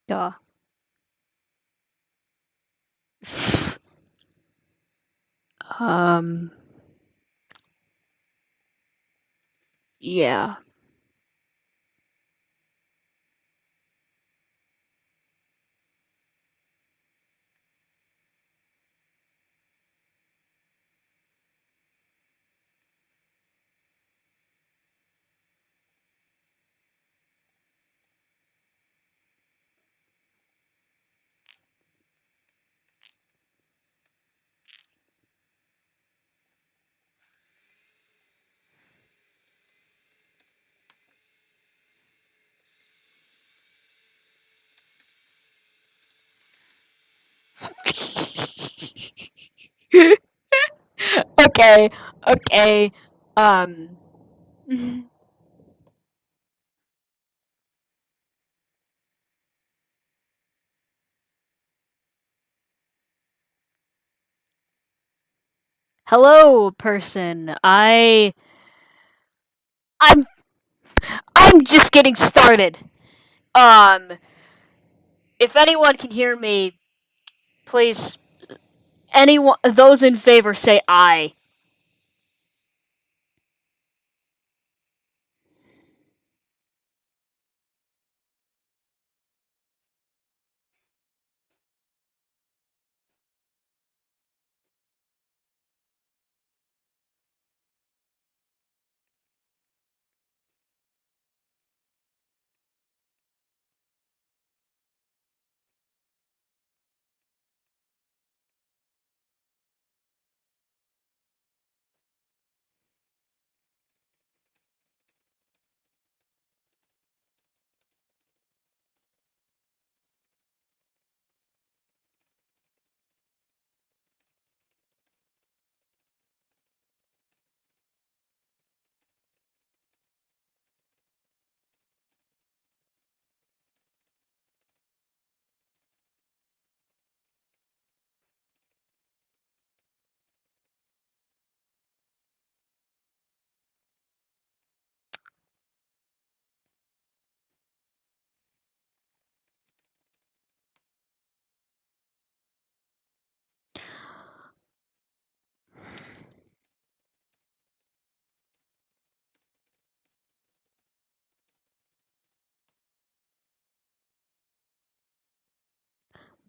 Duh. Um. Yeah. Okay. Okay. Um. Hello, person. I'm I'm just getting started. Um. If anyone can hear me, please. Anyone, those in favor, say aye.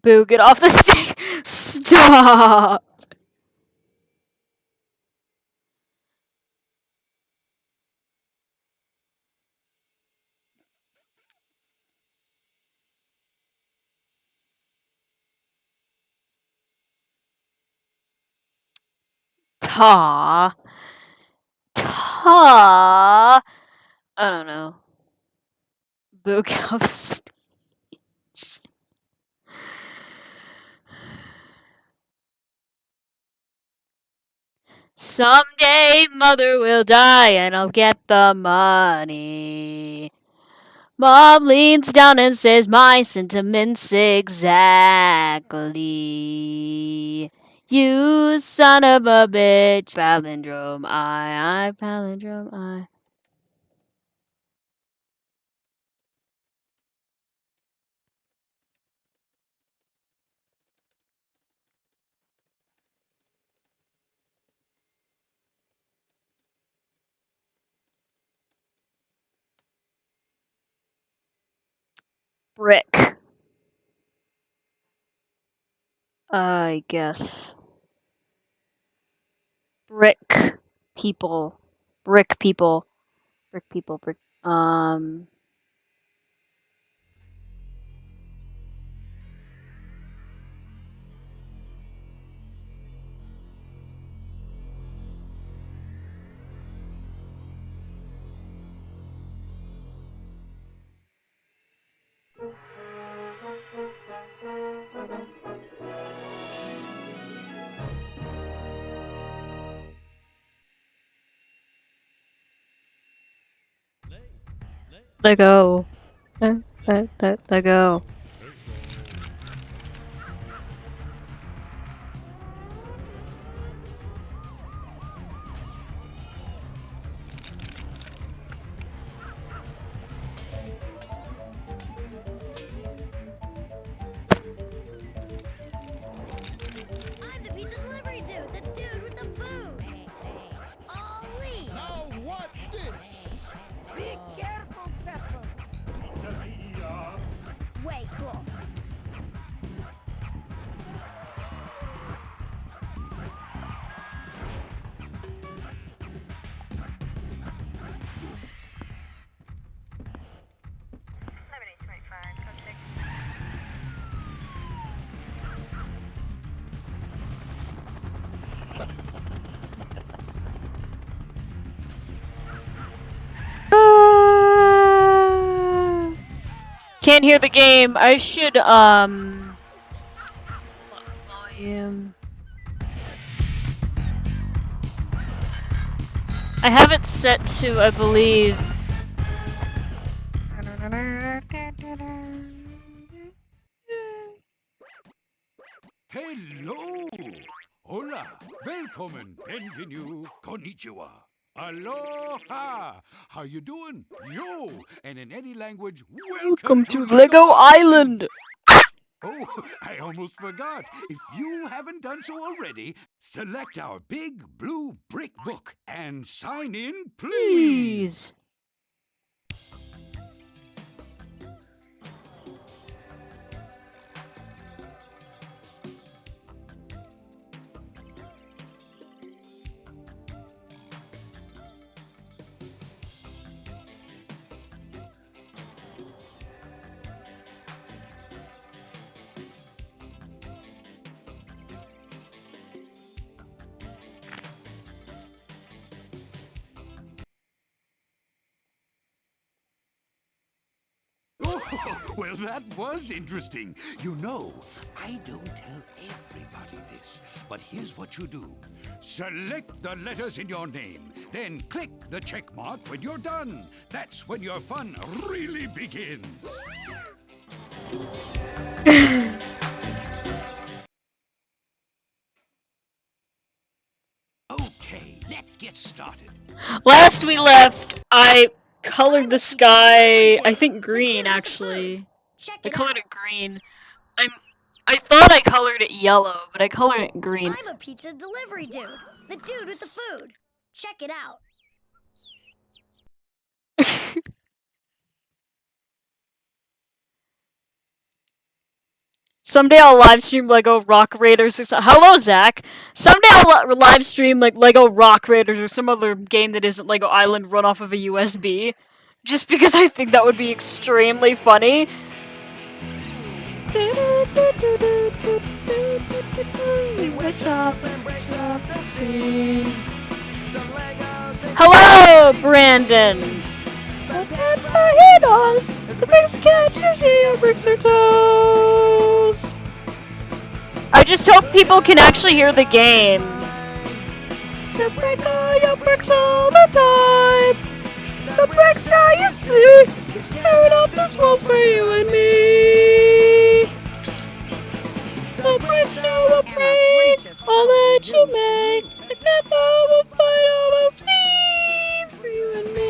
Boo, get off the stage. Stop. Ta. Ta. I don't know. Boo, get off the stage. Someday mother will die and I'll get the money. Mom leans down and says my sentiments exactly. You son of a bitch, palindrome, I, palindrome, I. Brick. I guess. Brick people. Brick people. Brick people. Brick. Let go. Let go. Can't hear the game. I should, volume. I have it set to, I believe... Hello! Hola! Welcome! Bienvenue! Konnichiwa! Aloha! How you doing? Yo! And in any language, Welcome to Lego Island! Oh, I almost forgot. If you haven't done so already, select our big blue brick book and sign in, please. Oh, well, that was interesting. You know, I don't tell everybody this, but here's what you do. Select the letters in your name, then click the check mark when you're done. That's when your fun really begins. Okay, let's get started. Last we left, I colored the sky, I think green, actually. I colored it green. I thought I colored it yellow, but I colored it green. I'm a pizza delivery dude. The dude with the food. Check it out. Someday I'll live stream Lego Rock Raiders or something. Hello, Zach. Someday I'll live stream like Lego Rock Raiders or some other game that isn't Lego Island run off of a USB. Just because I think that would be extremely funny. What's up the scene? Hello, Brandon! He knows! The bricks can't you see your bricks are toast! I just hope people can actually hear the game. To break all your bricks all the time! The bricks now you see! He's tearing up this world for you and me! The bricks now will break all that you make! The devil will fight all those fiends for you and me!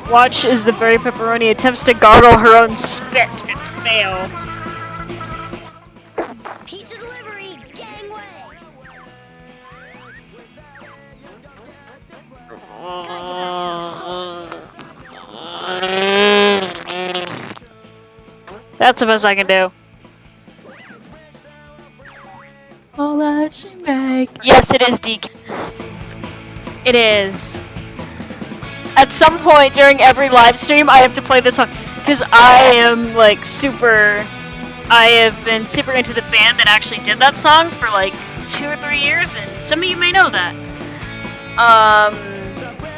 Watch as the berry pepperoni attempts to gargle her own spit and fail. Pizza delivery, gangway. That's the best I can do. All that you make. Yes, it is DK. It is. At some point during every live stream, I have to play this song because I am like I have been super into the band that actually did that song for like 2 or 3 years, and some of you may know that.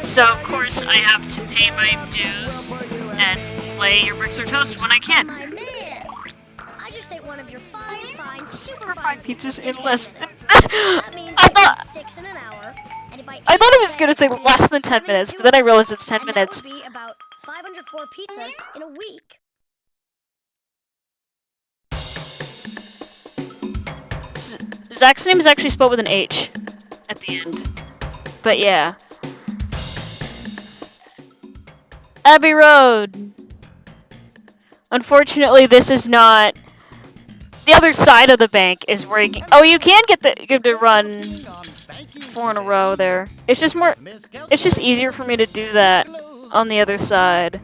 So of course I have to pay my dues and play Your Bricks Are Toast when I can. My man. I just ate one of your fine, Super fine pizzas in less than. That means I thought 6 in an hour. And if I thought it was gonna say less than 10 minutes, but then I realized it's 10 minutes. That would be about 504 pizzas in a week. Zach's name is actually spelled with an H at the end. But yeah. Abbey Road. Unfortunately, this is not. The other side of the bank is where you can. Oh, you can get to run 4 in a row there. It's just more. It's just easier for me to do that on the other side.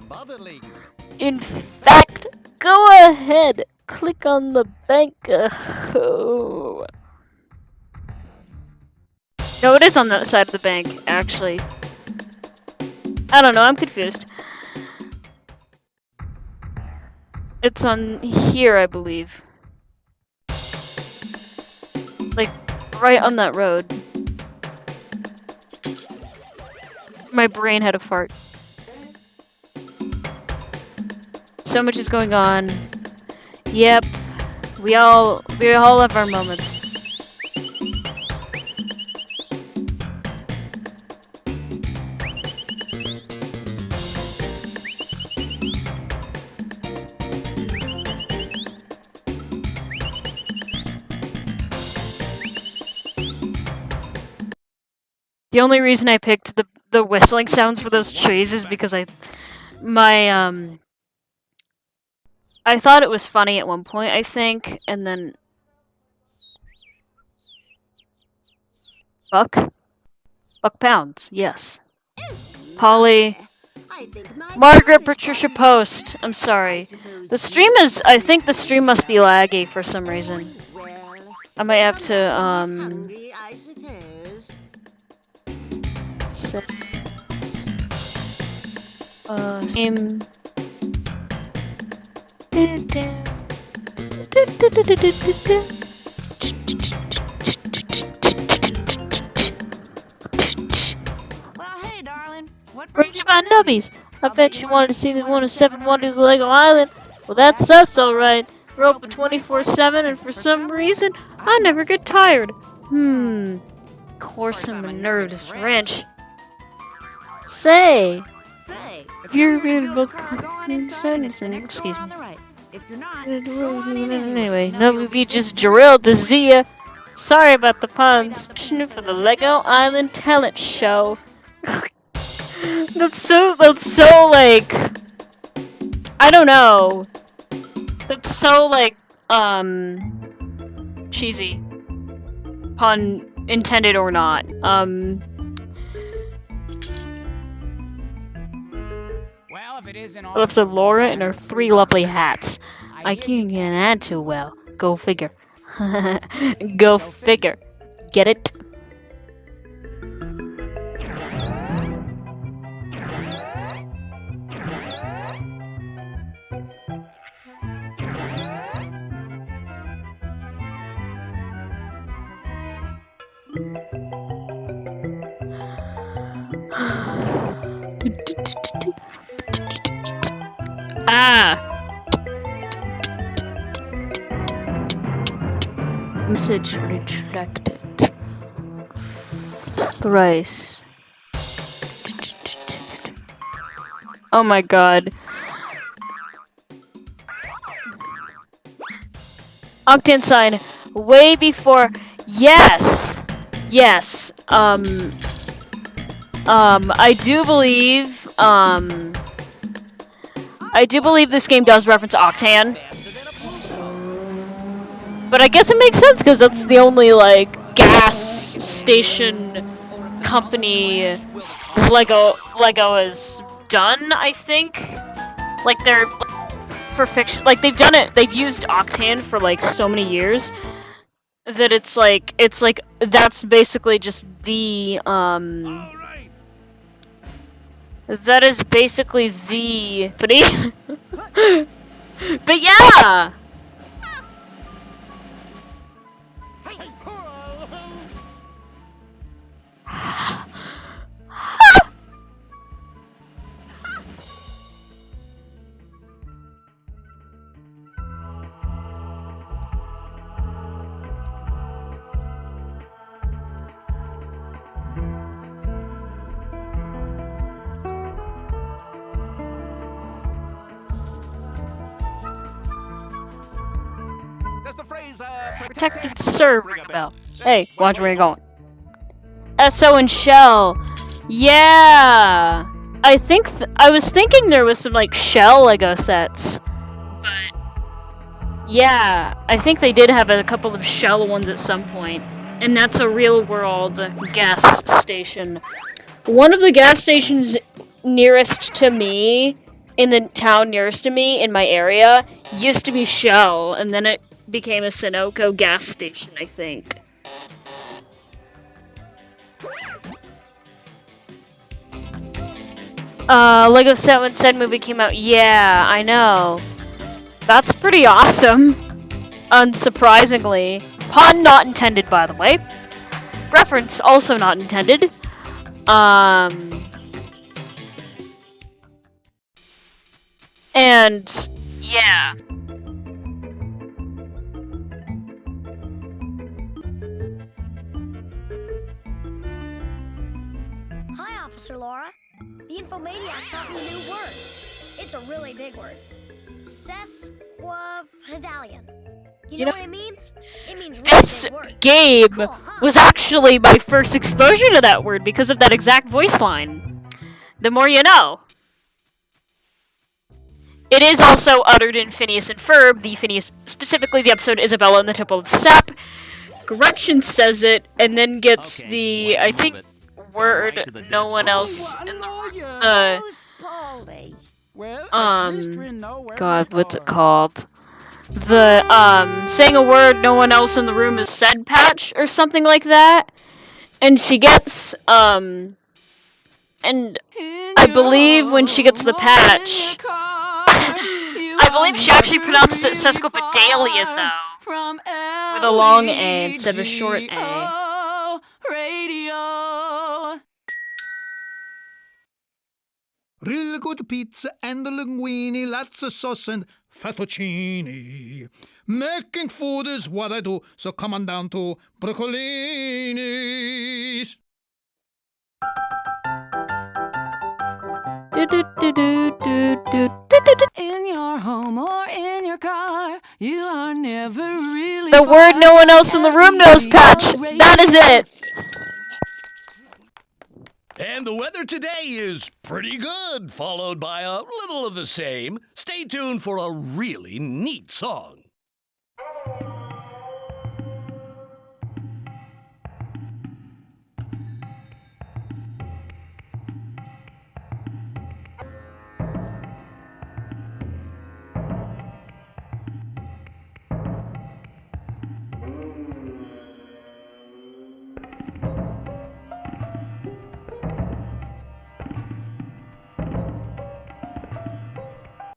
In fact, go ahead. Click on the bank. Oh. No, it is on the side of the bank, actually. I don't know, I'm confused. It's on here, I believe. Like, right on that road. My brain had a fart. So much is going on. Yep. We all have our moments. The only reason I picked the whistling sounds for those trees is because I thought it was funny at one point, I think, and then Buck Pounds, yes. Polly, Margaret Patricia Post. I'm sorry. The stream is. I think the stream must be laggy for some reason. I might have to settings. Stream. Range about nubbies. I bet you wanted to see the one of 7 Wonders of Lego Island. Well, that's us, alright. We're open 24/7, and for some reason, I never get tired. Of course I'm a nervous wrench. Say, if you're reading both excuse me. Anyway, Nubby Beach is drilled to see ya. Sorry about the puns. For the Lego Island Talent Show. That's so like, I don't know. That's so like, cheesy. Pun intended or not. Well, if it isn't all Episode Laura and her 3 lovely hats. I can't get that too well. Go figure. Go figure. Get it? Message retracted. Thrice. Oh my god. Octane sign way before. Yes. Yes. I do believe this game does reference Octane. But I guess it makes sense because that's the only like gas station company Lego has done, I think. Like they're for fiction, like they've done it. They've used Octane for like so many years that it's like that's basically just the that is basically the but yeah. Protected serve ring a bell. Hey, watch where you're going. SO and Shell. Yeah. I was thinking there was some like Shell Lego sets. But yeah, I think they did have a couple of Shell ones at some point. And that's a real world gas station. One of the gas stations nearest to me, in the town nearest to me, in my area, used to be Shell, and then it became a Sunoco gas station, I think. Lego set when said movie came out. Yeah, I know. That's pretty awesome. Unsurprisingly. Pun not intended, by the way. reference also not intended. And yeah. Hi, Officer Laura. The Infomaniac taught me a new word. It's a really big word. Sesquipedalian. You know what it means? It means really This big word. game Cool, huh? was actually my first exposure to that word because of that exact voice line. The more you know. It is also uttered in Phineas and Ferb, specifically the episode Isabella and the Temple of Sap. Gretchen says it, and then gets the, I think, word no one else in the Who's Polly? God, what's it called? The, saying a word no one else in the room is said patch, or something like that. And she gets, and I believe when she gets the patch, I believe she actually pronounced it sesquipedalian, though. With a long A instead of a short A. Radio. Real good pizza and linguine, lots of sauce and fettuccine. Making food is what I do, so come on down to Broccolini's. In your home or in your car, you are never really. The word no one else in the room knows patch. That is it. And the weather today is pretty good, followed by a little of the same. Stay tuned for a really neat song.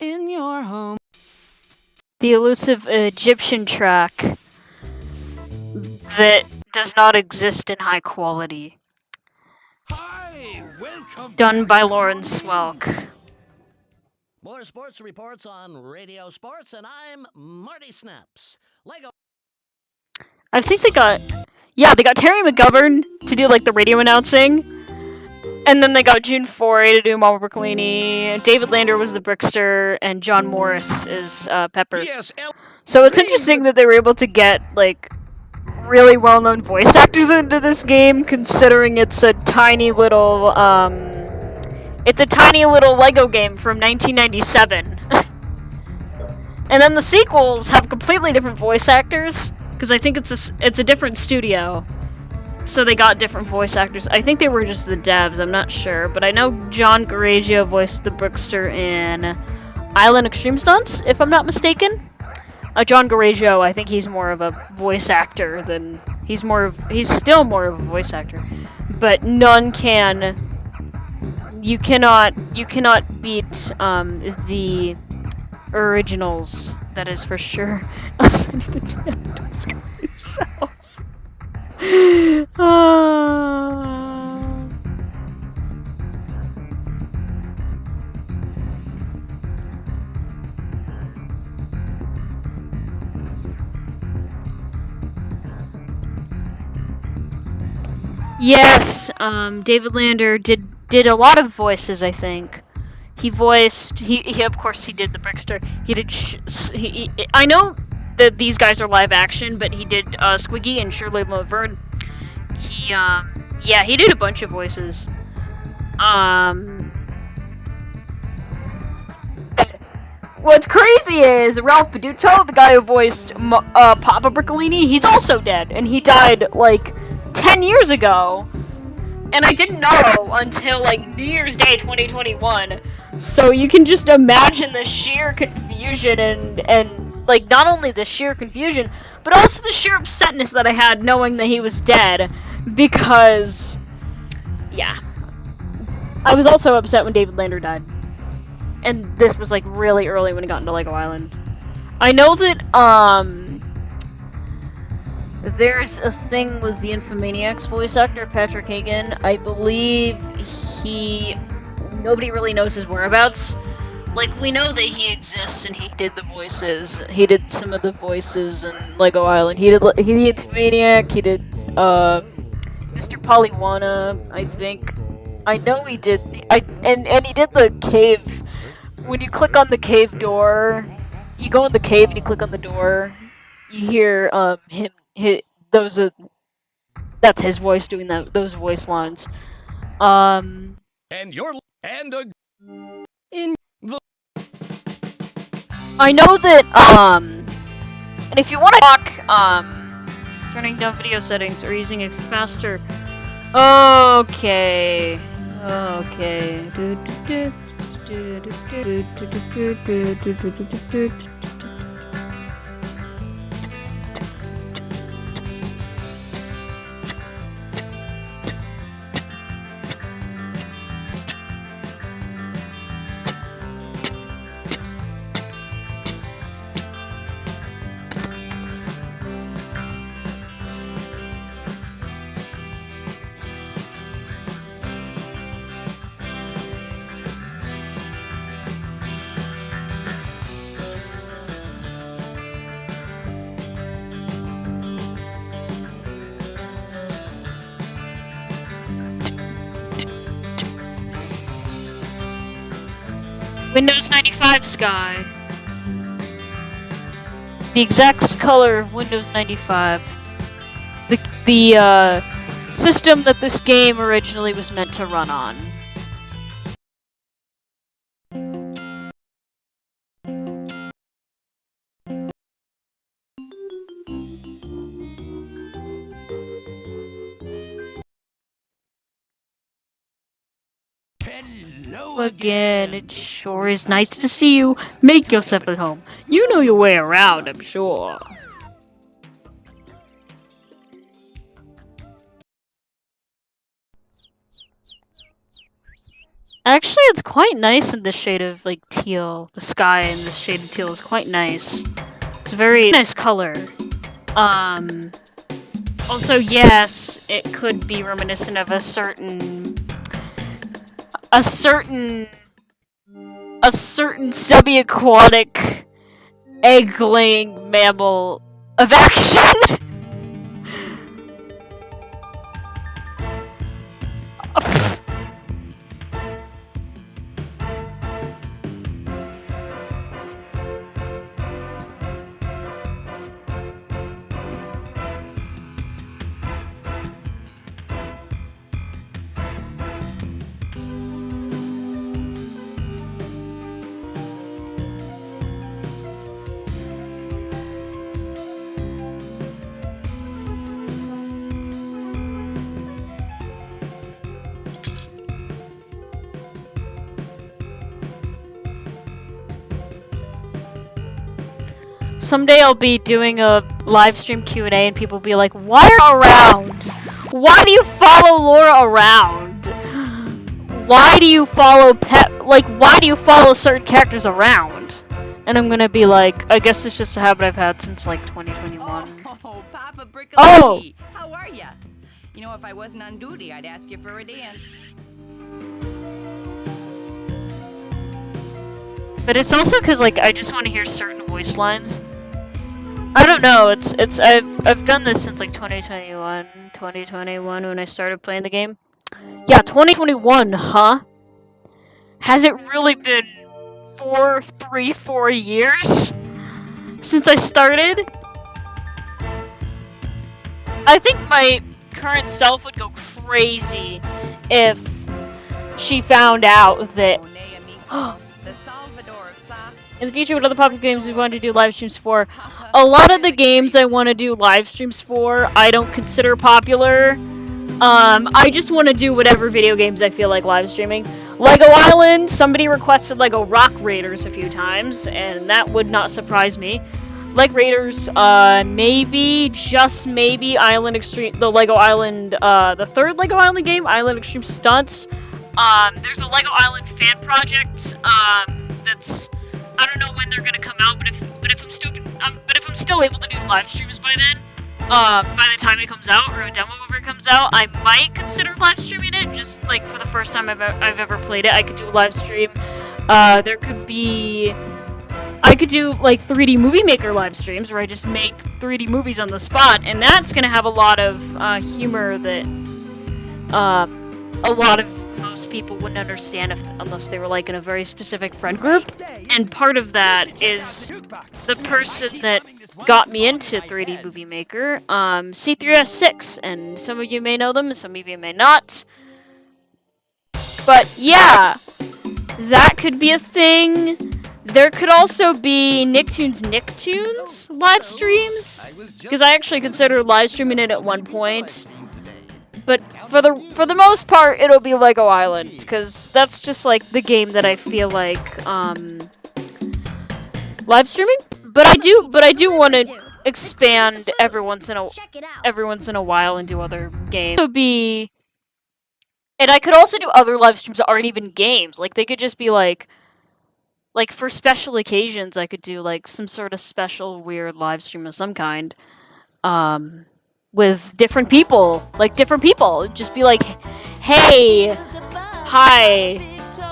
In your home. The elusive Egyptian track that does not exist in high quality. Hi, welcome. Done by Lauren Swelk. More sports reports on Radio Sports, and I'm Marty Snaps. Lego. I think they got Terry McGovern to do like the radio announcing. And then they got June Foray to do Mama Briccolini. David Lander was the Brickster, and John Morris is Pepper. Yes, So it's interesting that they were able to get like really well-known voice actors into this game, considering it's a tiny little Lego game from 1997. And then the sequels have completely different voice actors, because I think it's a different studio. So they got different voice actors. I think they were just the devs, I'm not sure. But I know John Garagio voiced the Brickster in Island Extreme Stunts, if I'm not mistaken. John Garagio, I think he's more of a voice actor than... He's still more of a voice actor. But none can... You cannot beat the originals, that is for sure. Outside of the Japanese guy himself. Yes, David Lander did a lot of voices, I think. He voiced, he of course he did the Brickster. He did, I know that these guys are live action, but he did Squiggy and Shirley Laverne. He did a bunch of voices. What's crazy is Ralph Peduto, the guy who voiced Papa Briccolini, he's also dead, and he died like 10 years ago. And I didn't know until like New Year's Day 2021. So you can just imagine the sheer confusion and like, not only the sheer confusion, but also the sheer upsetness that I had knowing that he was dead. Because, yeah. I was also upset when David Lander died. And this was, like, really early when he got into Lego Island. I know that, there's a thing with the Infomaniacs voice actor, Patrick Hagan. I believe nobody really knows his whereabouts. Like, we know that he exists and he did the voices. He did some of the voices in Lego Island. He did Infomaniac, he did, Mr. Polywana, I think. I know he did, and he did the cave. When you click on the cave door, you go in the cave and you click on the door, you hear, that's his voice doing those voice lines. And you're and a In I know that, and if you want to talk, turning down video settings or using a faster, okay. Windows 95 sky. The exact color of Windows 95. The system that this game originally was meant to run on. Hello Again, it sure is nice to see you. Make yourself at home. You know your way around, I'm sure. Actually, it's quite nice in this shade of, like, teal. The sky in this shade of teal is quite nice. It's a very nice color. Also, yes, it could be reminiscent of a certain semi-aquatic egg-laying mammal of action. Someday I'll be doing a live stream Q&A and people will be like, why are you around? Why do you follow Laura around? Why do you follow why do you follow certain characters around? And I'm gonna be like, I guess it's just a habit I've had since like 2021. Oh, Papa Brickley. Oh! How are ya? You know, if I wasn't on duty, I'd ask you for a dance. But it's also because like I just want to hear certain voice lines. I don't know. I've done this since like 2021 when I started playing the game. Yeah, 2021, huh? Has it really been 4 years since I started? I think my current self would go crazy if she found out that in the future, what other popular games we want to do live streams for? A lot of the games I want to do live streams for, I don't consider popular. I just want to do whatever video games I feel like live streaming. Lego Island, somebody requested Lego Rock Raiders a few times, and that would not surprise me. Lego Raiders, maybe, just maybe, Island Extreme, the Lego Island, the third Lego Island game, Island Extreme Stunts. There's a Lego Island fan project, that's... I don't know when they're gonna come out, but if I'm still able to do live streams by then, by the time it comes out, or a demo of it comes out, I might consider live streaming it, just like for the first time I've ever played it. I could do a live stream. I could do like 3D Movie Maker live streams where I just make 3D movies on the spot, and that's gonna have a lot of humor that a lot of most people wouldn't understand unless they were like in a very specific friend group. And part of that is the person that got me into 3D Movie Maker, C3S6, and some of you may know them, some of you may not. But yeah, that could be a thing. There could also be Nicktoons live streams, because I actually considered live streaming it at one point. But for the most part, it'll be Lego Island, because that's just like the game that I feel like live streaming. But I do want to expand every once in a while and do other games. And I could also do other live streams that aren't even games. Like they could just be like for special occasions, I could do like some sort of special weird live stream of some kind. With different people. It'd just be like, hey, hi,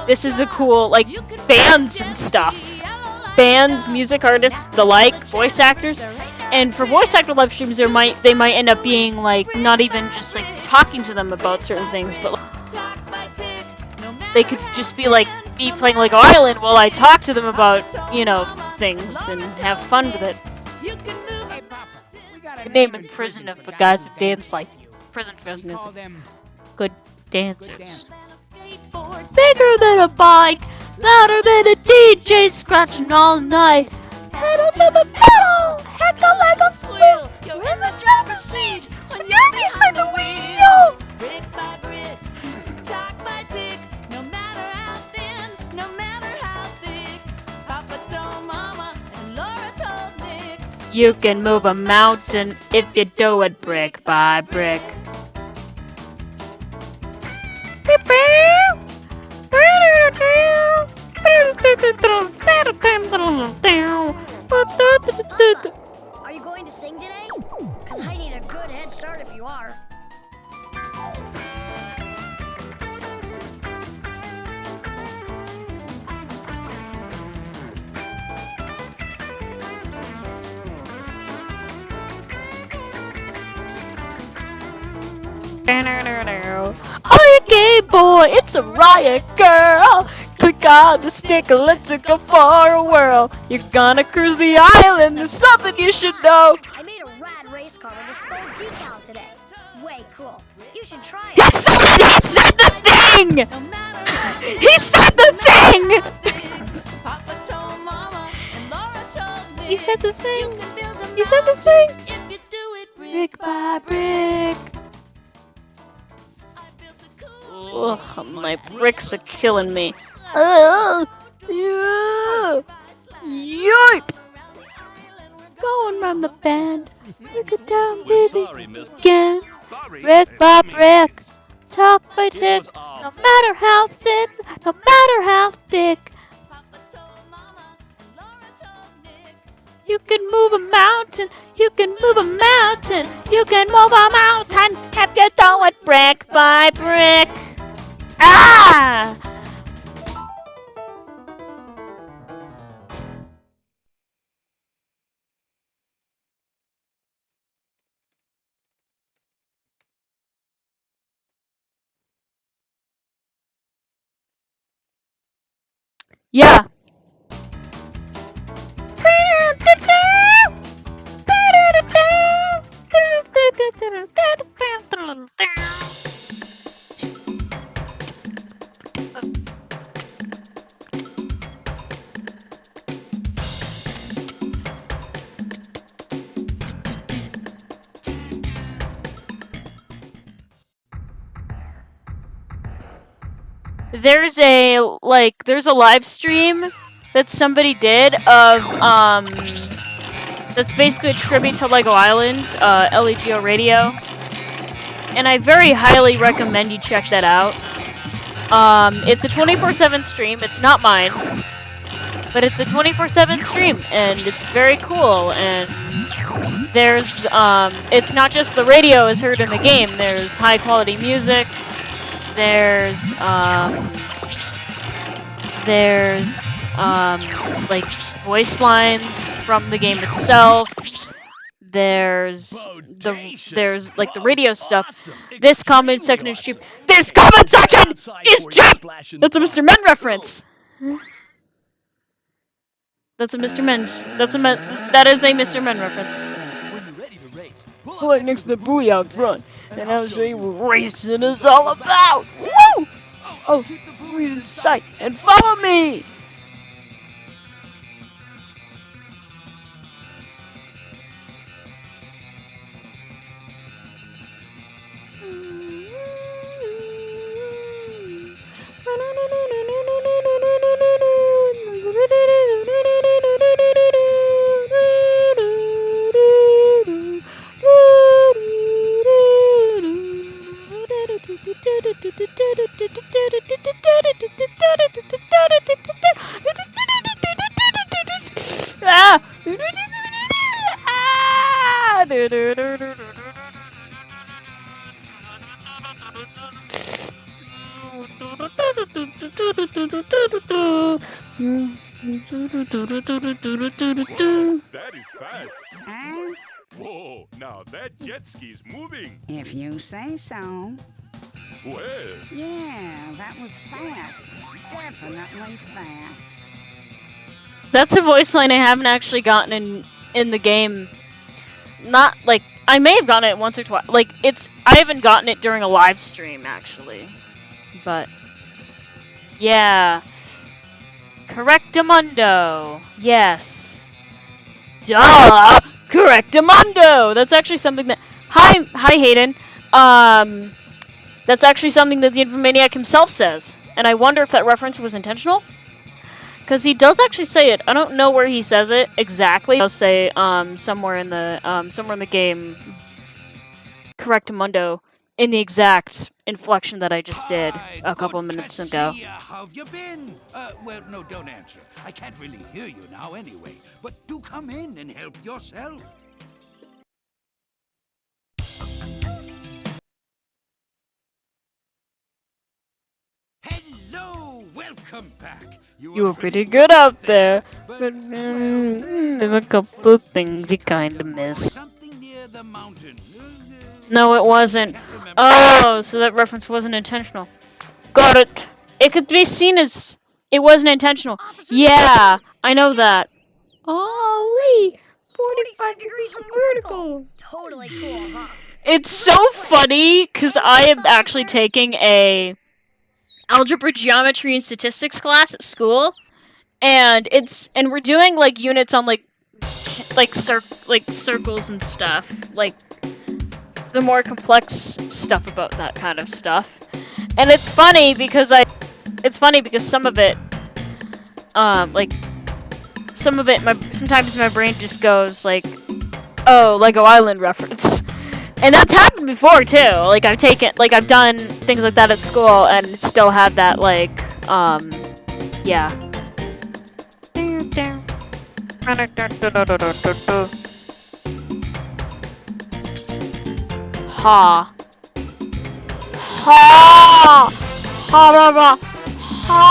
this is a cool, like, bands and stuff. Bands, music artists, the like, voice actors. And for voice actor live streams, they might end up being, like, not even just, like, talking to them about certain things, but they could just be, like, me playing Lego Island while I talk to them about, you know, things and have fun with it. Name in prison of guys who dance like prison prisoners. Good dancers. Bigger than a bike, louder than a DJ scratching all night. Pedal to the pedal, heck the leg of steel. You're in the driver's seat when you're behind the wheel. Brick by brick, stock by tick, no matter how thin, no matter how thick. Papa told Mama and Laura told Nick. You can move a mountain if you do it brick by brick. Are you going to sing today? 'Cause I need a good head start if you are. Oh, you gay boy, it's a riot, girl. Click on the stick and let's go for a whirl. You're gonna cruise the island, there's something you should know. I made a rad race car with a skull decal today. Way cool. You should try He it. said the thing! He said the thing! He said the thing. He said the thing. Brick by brick. Ugh, my bricks are killing me. Yeah. Yoip! Going round the bend. Look it down, baby. Again. Brick by brick. Talk by tick. No matter how thin, no matter how thick. You can move a mountain, you can move a mountain, you can move a mountain if you do it brick by brick. Ah! Yeah. There's a live stream that somebody did of that's basically a tribute to Lego Island, LEGO Radio, and I very highly recommend you check that out. It's a 24/7 stream. It's not mine, but it's a 24/7 stream, and it's very cool. And there's it's not just the radio is heard in the game. There's high quality music. There's like voice lines from the game itself. There's like the radio stuff. This comment section is cheap. This comment section is cheap. That's a Mr. Men reference. That's a Mr. Men. That is a Mr. Men reference. Pull it next to the buoy out front, and I'll show you what racing is all about. Woo! Oh, buoy's in sight, and follow me. Ah! That is fast. Huh? Whoa, now that jet ski's moving. If you say so. Well, Yeah, that was fast. Definitely fast. That's a voice line I haven't actually gotten in the game. Not like I may have gotten it once or twice. Like I haven't gotten it during a live stream actually. But yeah. Correctamundo. Yes. Duh. Correctamundo. That's actually something that Hi Hayden. That's actually something that the Infomaniac himself says. And I wonder if that reference was intentional. Because he does actually say it. I don't know where he says it exactly. I'll say somewhere in the game, Correctamundo, in the exact inflection that I just did a couple of minutes ago. How have you been? Well, no, don't answer. I can't really hear you now anyway. But do come in and help yourself. Hello, welcome back. You were pretty good out there, but there's a couple of things you kind of missed. Something near the mountain. No, it wasn't. Oh, so that reference wasn't intentional. Got it. It could be seen as it wasn't intentional. Yeah, I know that. Ollie, 45 degrees vertical. Totally cool, huh? It's so funny because I am actually taking a algebra, geometry, and statistics class at school, and we're doing like units on like circles and stuff, like the more complex stuff about that kind of stuff. And it's funny because some of it, sometimes my brain just goes like, oh, Lego Island reference. And that's happened before too. Like I've done things like that at school and still had that like, yeah. Ha. Ha. Ha. Ha.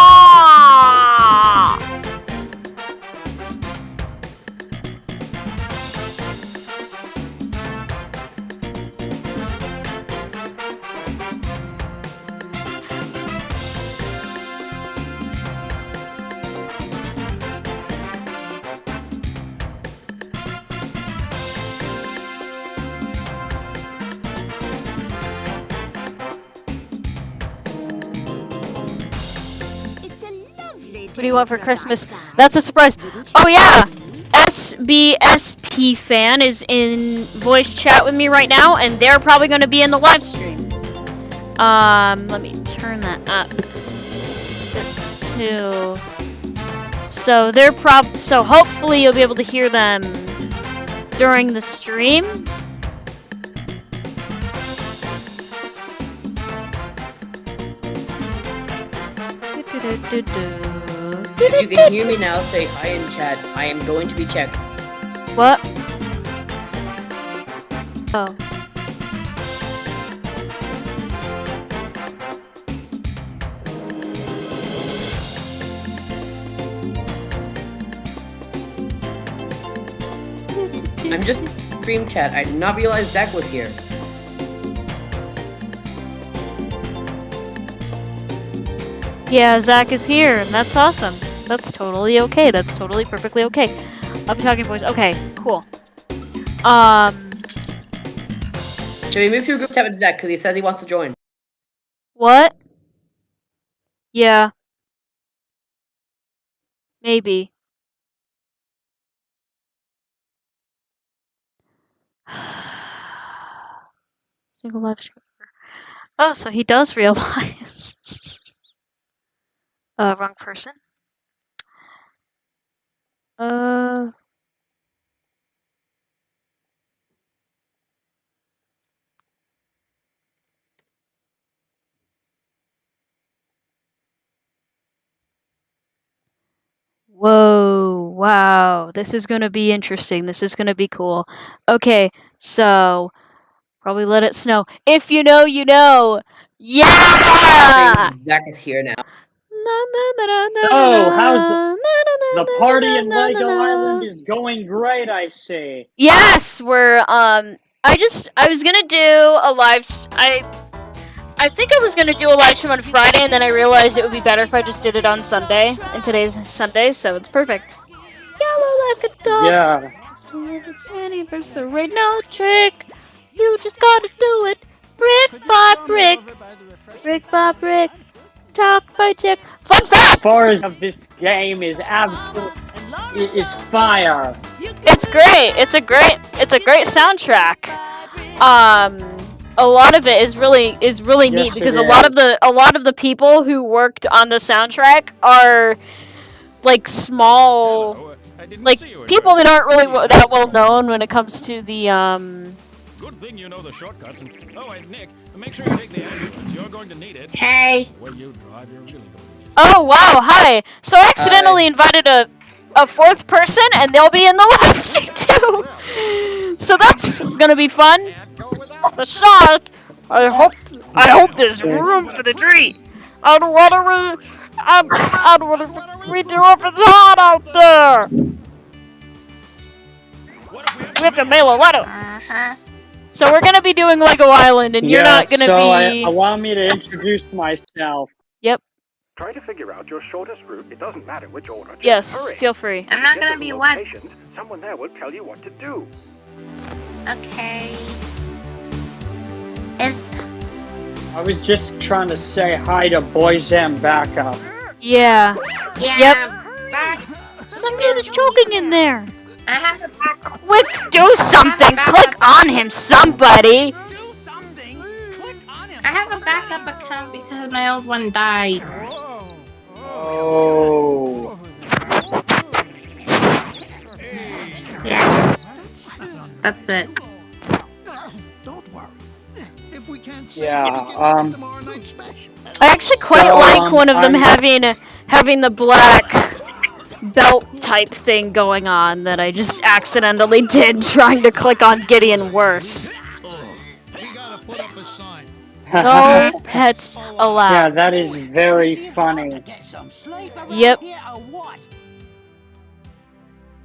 What do you want for Christmas? That's a surprise. Oh yeah! SBSP fan is in voice chat with me right now, and they're probably going to be in the live stream. Let me turn that up to. So they're so hopefully you'll be able to hear them during the stream. If you can hear me now, say hi in chat. I am going to be checked. What? Oh. I'm just stream chat. I did not realize Zach was here. Yeah, Zach is here, and that's awesome. That's totally okay. That's totally perfectly okay. I'll be talking voice. Okay, cool. Should we move to a group chat with Zach because he says he wants to join? What? Yeah. Maybe. Single live stream. Oh, so he does realize. Wrong person. Whoa, wow. This is gonna be interesting. This is gonna be cool. Okay, so probably let it snow. If you know, you know. Yeah! Zach is here now. So, how's the party in Lego Island is going great, I see. Yes, we're I was gonna do a I think I was gonna do a live stream on Friday, and then I realized it would be better if I just did it on Sunday. And today's Sunday, so it's perfect. Yellow like a dog. Yeah. Versus the rain, no trick. You just gotta do it, brick by brick, brick by brick, talk by tick. Fun fact! As far as this game is absolute, it's fire. It's great. It's a great soundtrack. A lot of it is really neat because a lot of the people who worked on the soundtrack are like small, like people that aren't really that well known when it comes to the Good thing you know the shortcuts. And, oh, and Nick, make sure you take the ambulance. You're going to need it. Hey. Where you drive, you're really going to need it. Oh wow, hi. So I accidentally invited a fourth person, and they'll be in the live stream too. So that's gonna be fun. The shot. I hope there's room for the tree. I don't wanna redo if it's hot out there. We have to mail a letter. So we're gonna be doing Lego Island, and you're not gonna be. Allow me to introduce myself. Yep. Try to figure out your shortest route. It doesn't matter which order. Just Yes, hurry. feel free. I'm not gonna be what? Someone there will tell you what to do. Okay. I was just trying to say hi to Boys and Backup. Yeah. Yeah. Back. Some dude is choking in there. I have a back. Quick, do something! Click on him, somebody! I have a backup account because my old one died. Oh. Yeah. That's it. Don't worry. If we can't I actually quite like one of them having the black belt type thing going on that I just accidentally did trying to click on Gideon Worse. No pets allowed. Yeah, that is very funny. Yep.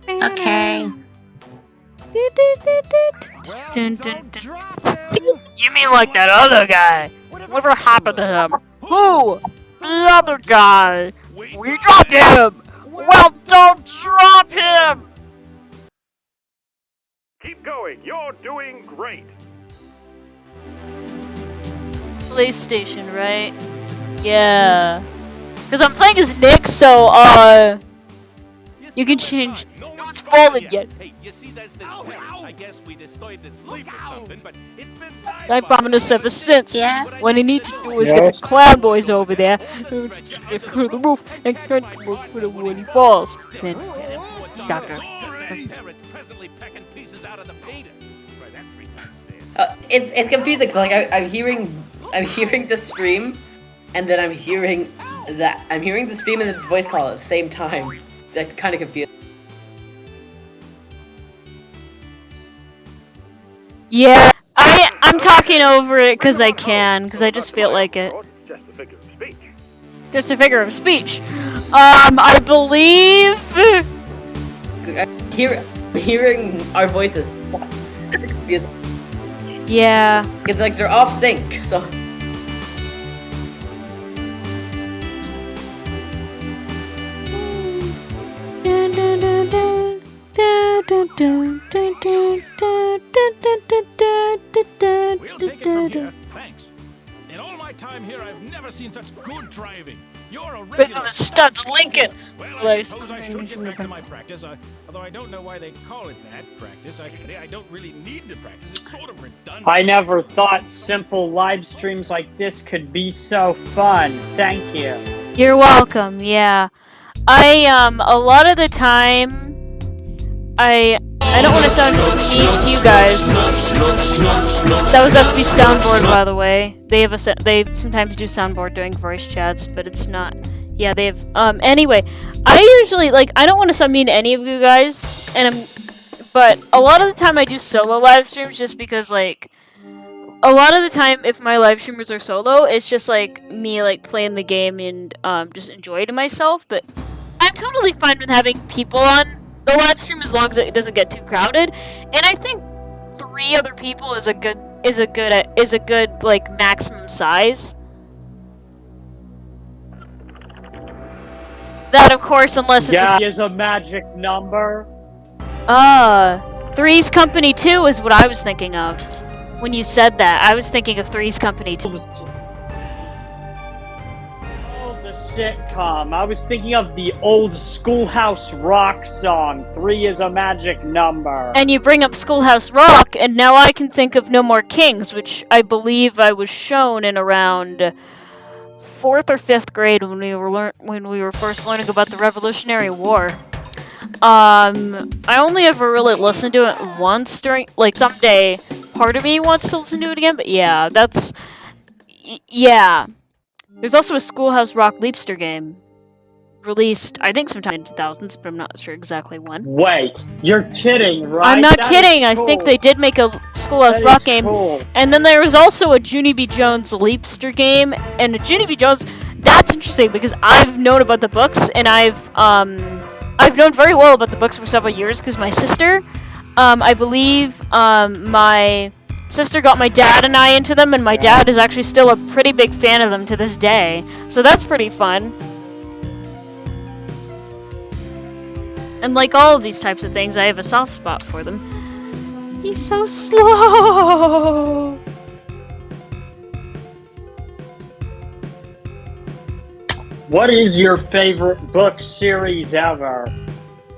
Okay. Dun, dun, dun. You mean like that other guy? Whatever happened to him? Who? The other guy. We dropped him. Well, don't drop him. Keep going. You're doing great. PlayStation, right? Yeah. Because I'm playing as Nick, so, you can change. No, it's fallen yet. Hey, you see that I guess we destroyed its sleep or something, but it's been I've bombed us ever since. Yeah. What I need to do is get the clown boys over there, through the roof, and cut him when he falls. Then, Doctor. It's confusing. 'Cause, like I'm hearing the stream, and then I'm hearing that I'm hearing the stream and the voice call at the same time. It's kind of confused. Yeah, I'm talking over it because I can, because I just feel like it. Just a figure of speech. Just a figure of speech. I believe. Hearing our voices. It's confusing. Yeah. It's like they're off sync, so. We'll take it from here. Thanks. In all my time here, I've never seen such good driving. You're a regular. The studs, Lincoln. Well, I suppose I should get back to my practice. Although I don't know why they call it that, practice. I don't really need to practice. It's sort of redundant. I never thought simple live streams like this could be so fun. Thank you. You're welcome. Yeah, a lot of the time, I don't want to sound mean to you guys. That was SB Soundboard, by the way. They sometimes do soundboard doing voice chats, but it's not. Yeah, they have. Anyway, I usually I don't want to sound mean to any of you guys, but a lot of the time I do solo live streams just because a lot of the time if my live streamers are solo, it's just me playing the game and just enjoy it to myself. But I'm totally fine with having people on the live stream as long as it doesn't get too crowded, and I think 3 other people is a good maximum size. That of course, unless it's is a magic number. 3's Company 2 is what I was thinking of when you said that. I was thinking of 3's Company 2. Sitcom. I was thinking of the old Schoolhouse Rock song, 3 is a magic number. And you bring up Schoolhouse Rock, and now I can think of No More Kings, which I believe I was shown in around 4th or 5th grade when we were first learning about the Revolutionary War. I only ever really listened to it once during, someday part of me wants to listen to it again, but yeah, yeah. There's also a Schoolhouse Rock Leapster game, released, I think sometime in the 2000s, but I'm not sure exactly when. Wait, you're kidding, right? I'm not kidding, I think they did make a Schoolhouse Rock game, and then there was also a Junie B. Jones Leapster game, and Junie B. Jones, that's interesting, because I've known about the books, and I've known very well about the books for several years, because my sister, I believe, my sister got my dad and I into them, and my dad is actually still a pretty big fan of them to this day. So that's pretty fun. And like all of these types of things, I have a soft spot for them. He's so slow! What is your favorite book series ever?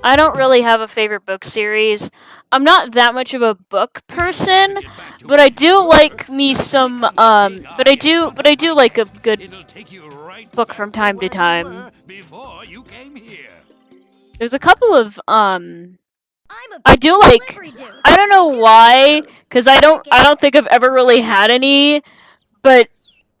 I don't really have a favorite book series. I'm not that much of a book person, but I do like me some, but I do like a good book from time to time. There's a couple of, I do like, I don't know why, because I don't think I've ever really had any, but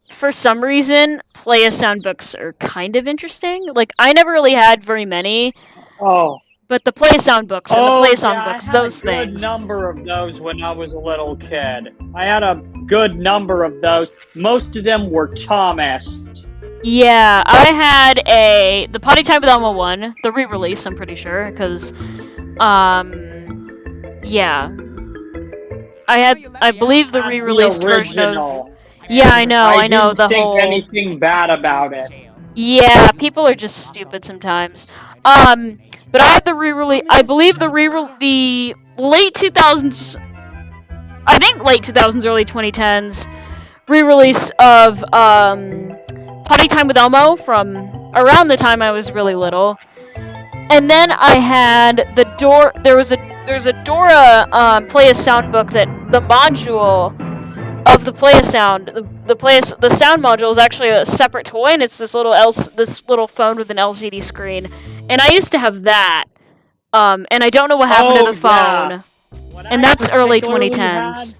for some reason, play-a-sound books are kind of interesting. I never really had very many. Oh. But the play-sound books and the play-song books, those things. I had a good number of those when I was a little kid. I had a good number of those. Most of them were Thomas. Yeah, I had the Potty Time with Elmo one, the re-release, I'm pretty sure, because, yeah. I believe the re-released version of... Yeah, I know, I know, the whole... I didn't think anything bad about it. Yeah, people are just stupid sometimes. But I had the re-release, I believe the late 2000s, I think late 2000s, early 2010s, re-release of, Potty Time with Elmo from around the time I was really little. And then I had there was a Dora, play-a-sound book that the module of the play-a-sound, the sound module is actually a separate toy, and it's this little phone with an LCD screen. And I used to have that, and I don't know what happened to the phone. And that's early 2010s.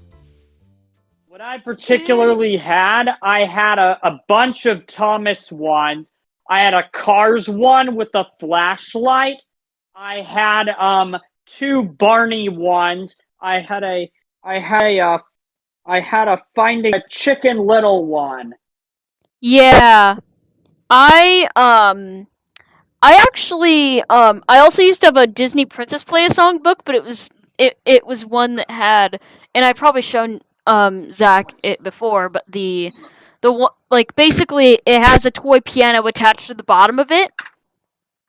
What I particularly had, I had a bunch of Thomas ones. I had a Cars one with a flashlight. I had 2 Barney ones. I had a Finding a Chicken Little one. Yeah. I actually I also used to have a Disney Princess Play a Song book, but it was one that had, and I've probably shown Zach it before, but the one, like, basically it has a toy piano attached to the bottom of it,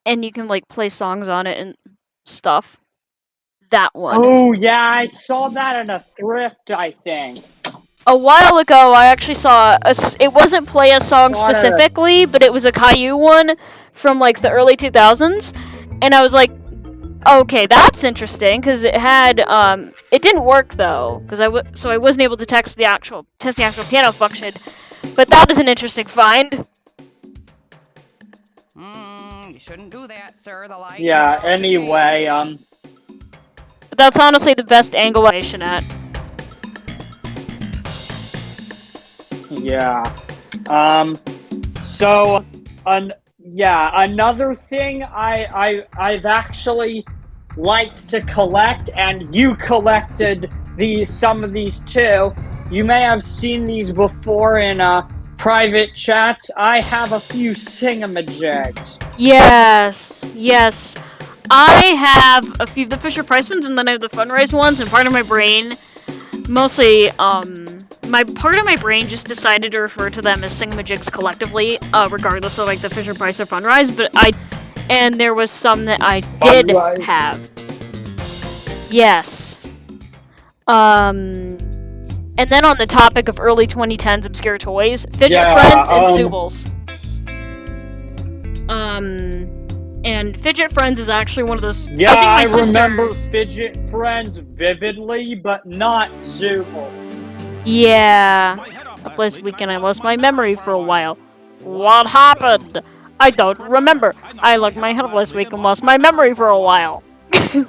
and you can like play songs on it and stuff. That one. Oh yeah, I saw that in a thrift, I think. A while ago, I actually saw it wasn't Play a Song specifically, but it was a Caillou one from like the early 2000s, and I was like, okay, that's interesting, because it had it didn't work though, because I wasn't able to test the actual piano function, but that is an interesting find. You shouldn't do that, sir. The light. Yeah. Anyway, That's honestly the best angle at. Yeah. So, another thing I've actually liked to collect, and you collected some of these too. You may have seen these before in private chats. I have a few Singamajigs. Yes. I have a few of the Fisher-Price ones, and then I have the Funrise ones, and part of my brain, mostly, part of my brain just decided to refer to them as Singamajigs collectively, regardless of, like, the Fisher-Price or Funrise, and there was some that I did have. Yes. And then on the topic of early 2010s obscure toys, Fidget Friends and Zoobles. And Fidget Friends is actually one of those. Yeah, I think remember Fidget Friends vividly, but not Zooble. Yeah. Last weekend I lost my memory for a while. What happened? I don't remember. I looked my head up last week and lost my memory for a while. I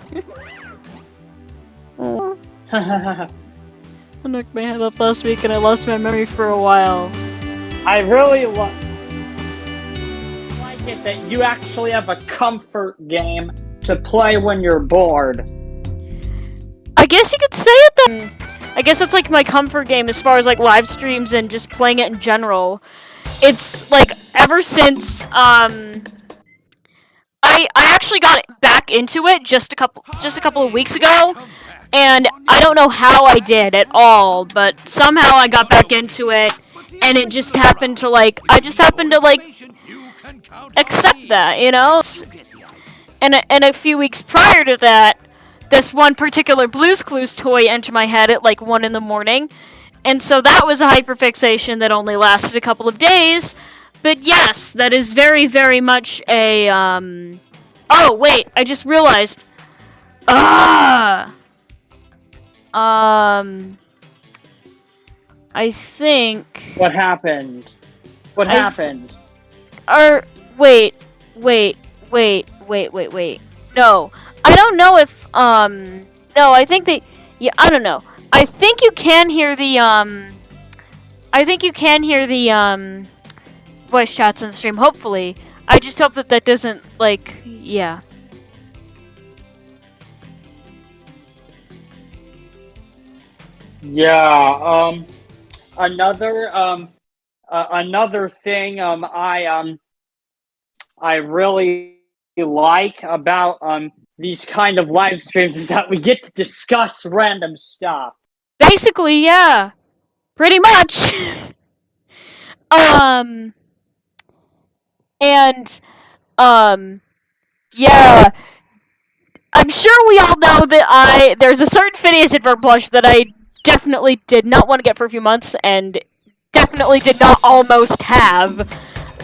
knocked my head up last week and I lost my memory for a while. I really like it that you actually have a comfort game to play when you're bored. I guess you could say it then. I guess it's like my comfort game as far as like live streams and just playing it in general. It's like ever since I actually got back into it just a couple of weeks ago. And I don't know how I did at all, but somehow I got back into it, and it just happened to accept that, you know? And a few weeks prior to that, this one particular Blue's Clues toy entered my head at like 1 in the morning, and so that was a hyperfixation that only lasted a couple of days, but yes, that is very, very much a, oh, wait, I just realized. I think... What happened? What happened? Wait. No. I don't know if, no, I think they... Yeah, I don't know. I think you can hear the, voice chats on the stream, hopefully. I just hope that doesn't, like, yeah. Yeah, another thing I really like about these kind of live streams is that we get to discuss random stuff. Basically, yeah. Pretty much. Yeah. I'm sure we all know that there's a certain Phineas and Ferb plush that I definitely did not want to get for a few months, and definitely did not almost have.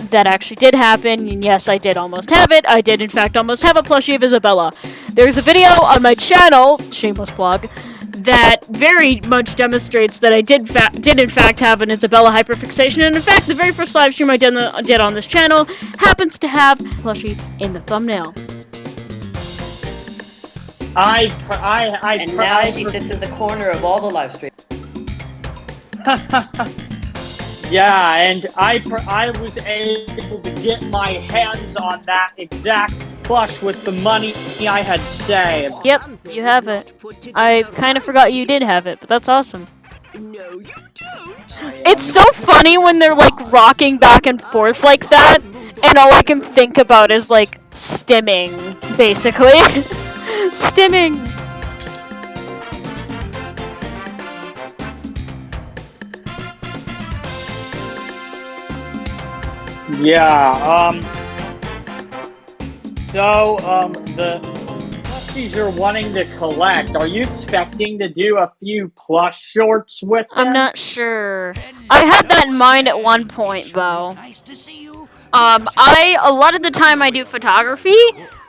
That actually did happen, and yes, I did almost have it. I did, in fact, almost have a plushie of Isabella. There's a video on my channel, shameless plug, that very much demonstrates that I did in fact have an Isabella hyperfixation, and in fact, the very first live stream I did on this channel happens to have plushie in the thumbnail. And now she sits in the corner of all the live streams. Yeah, and I was able to get my hands on that exact plush with the money I had saved. Yep, you have it. I kind of forgot you did have it, but that's awesome. No, you don't. It's so funny when they're like rocking back and forth like that, and all I can think about is like stimming, basically. Stimming. Yeah, so, the plushies you're wanting to collect, are you expecting to do a few plush shorts with them? I'm not sure. I had that in mind at one point, though. A lot of the time I do photography.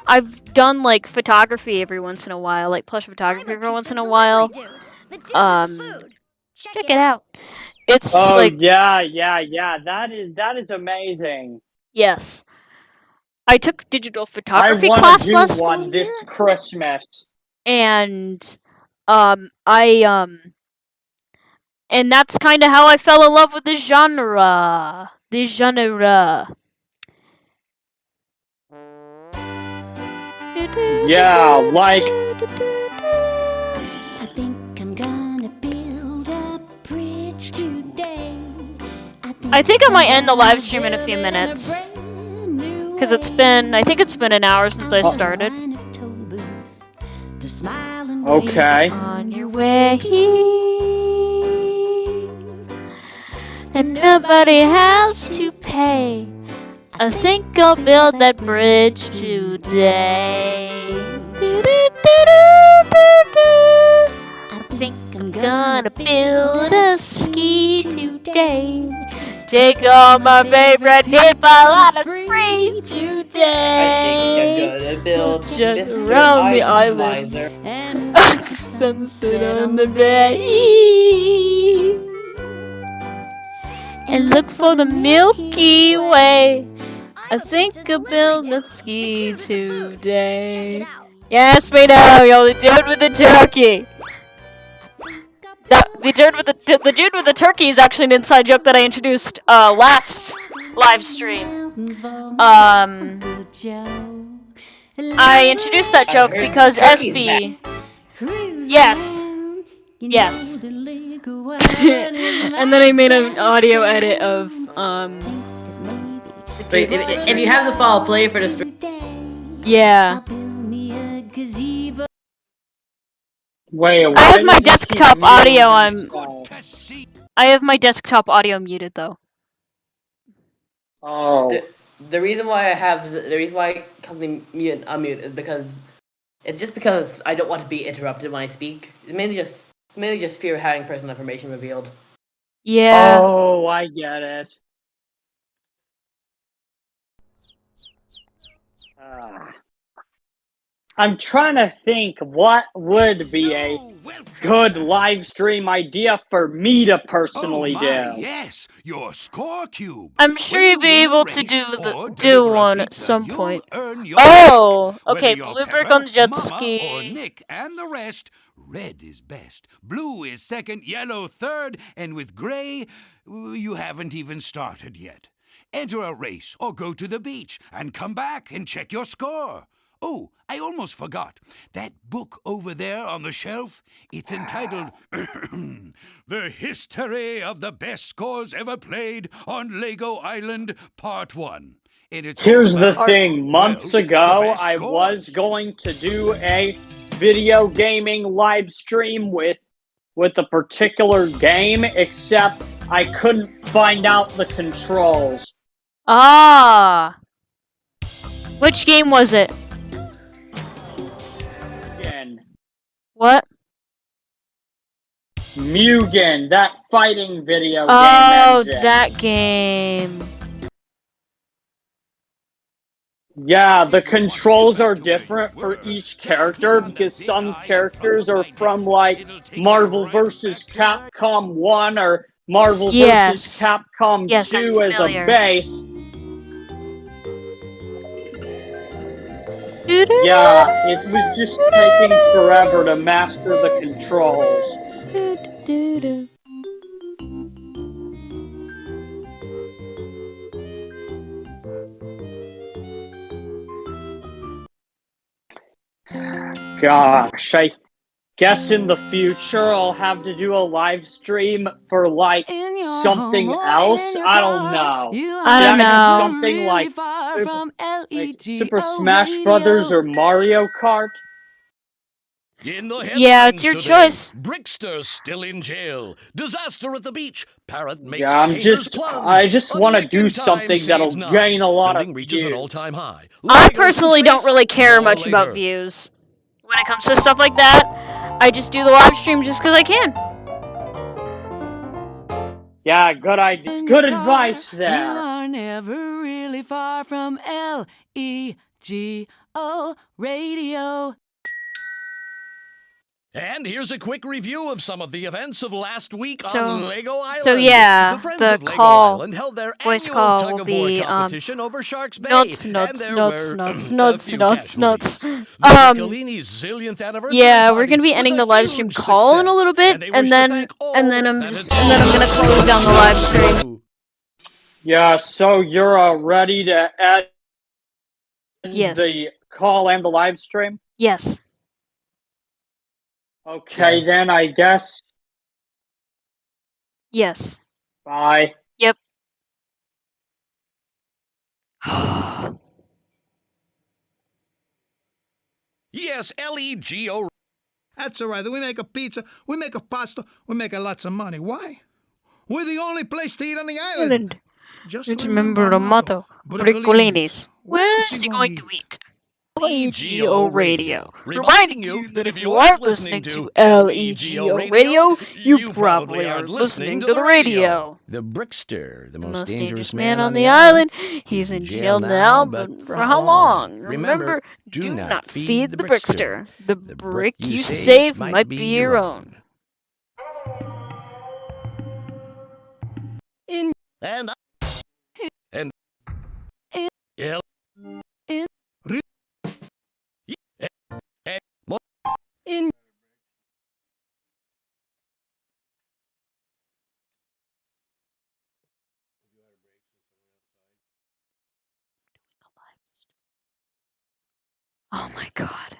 I've done, like, photography every once in a while, like plush photography every once in a while. Check it out. It's just like... yeah, that is amazing. Yes. I took digital photography class last I want to do school one this year, Christmas. and and that's kind of how I fell in love with the genre. Yeah, like... I think I'm gonna build a bridge today. I think I might end the live stream in a few minutes. Because I think it's been an hour since I started. Okay. On your way, and nobody has to pay. I think I'll build that bridge today. I think I'm gonna build a ski today. Take all my favorite people on a spree today. I think I'm gonna build just Mr. around the Eisenmiser. island. Sunset on the bay. And look for the Milky Way. I think I'll build a ski today. Yes, we know, you're the dude with the turkey. The dude with the turkey is actually an inside joke that I introduced last live stream. I introduced that joke because SB. Yes. And then I made an audio edit of Wait, if you have the file, play it for the stream. Yeah. Wait, I have my desktop audio I have my desktop audio muted though. Oh. The reason why it calls me mute and unmute is because it's just because I don't want to be interrupted when I speak. It's mainly just fear of having personal information revealed. Yeah. Oh, I get it. I'm trying to think what would be a good live stream idea for me to personally do. Yes, your score cube. I'm sure When you'll be you able race to or do deliver a one at pizza, some you'll point. earn your Oh, Whether okay, you're Blue Brick Pepper, on the jet Mama, ski. or Nick and the rest, red is best, blue is second, yellow third, and with gray, you haven't even started yet. Enter a race or go to the beach and come back and check your score. Oh, I almost forgot. That book over there on the shelf, it's entitled The History of the Best Scores Ever Played on Lego Island, Part 1. Here's the thing, months ago, I was going to do a video gaming live stream with a particular game, except I couldn't find out the controls. Ah. Which game was it? What? Mugen, that fighting video game engine. That game. Yeah, the controls are different for each character because some characters are from like Marvel vs. Capcom 1 or Marvel vs. Capcom 2 as a base. Yeah, it was just taking forever to master the controls. gosh, I guess in the future I'll have to do a live stream for like something else. I don't know. I don't know. Something like Super Smash Brothers or Mario Kart. In the Yeah, it's your headlines choice. today, Brickster still in jail. Disaster at the beach. Parrot makes Yeah, I just want to do something that'll gain a lot of reaches an views. all-time high. I personally don't really care much about views when it comes to stuff like that. I just do the live stream just because I can. Yeah, good idea. It's good advice You there. are never really far from LEGO Radio. And here's a quick review of some of the events of last week So- on Lego Island. so yeah, the Friends the of Lego call- Island held their voice annual call tug will of war be, competition over Sharks Bay. nuts, and nuts, there nuts, were, nuts, a nuts, few nuts, nuts. casualties. Cellini's zillionth anniversary Yeah, we're party gonna be was ending a the live stream huge call in a success, little bit, they and wish to then thank all I'm that gonna has close down the live stream. Yeah, so you're ready to end Yes. the call and the live stream? Yes. Okay, then I guess. Yes. Bye. Yep. Yes, LEGO. That's all right. We make a pizza, we make a pasta, we make a lots of money. Why? We're the only place to eat on the island. Just remember the motto, Briccolinis. Where is he going to eat? LEGO Radio. Reminding you that if you aren't listening to LEGO Radio, you probably are listening to the radio. The Brickster, the Most dangerous man on the island. He's in jail now, but for how long? Remember, do not feed the Brickster. The brick you save might be your own. And L Oh my god.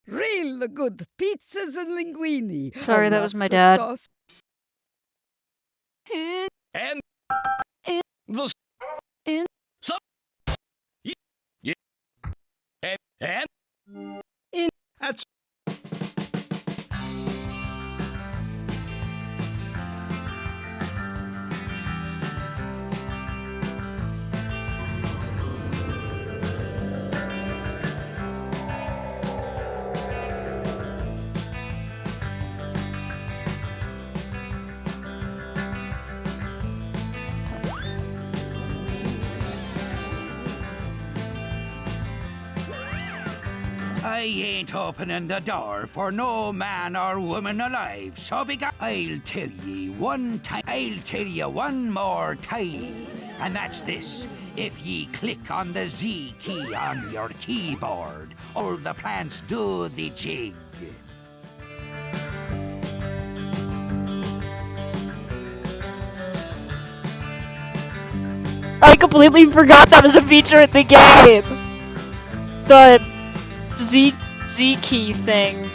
Real good pizzas and linguine. Sorry, and that was my lots of dad. sauce. and the so and That's I ain't opening the door for no man or woman alive, so I'll tell ye one more time, and that's this. If ye click on the Z key on your keyboard, all the plants do the jig. I completely forgot that was a feature in the game. The Z key thing.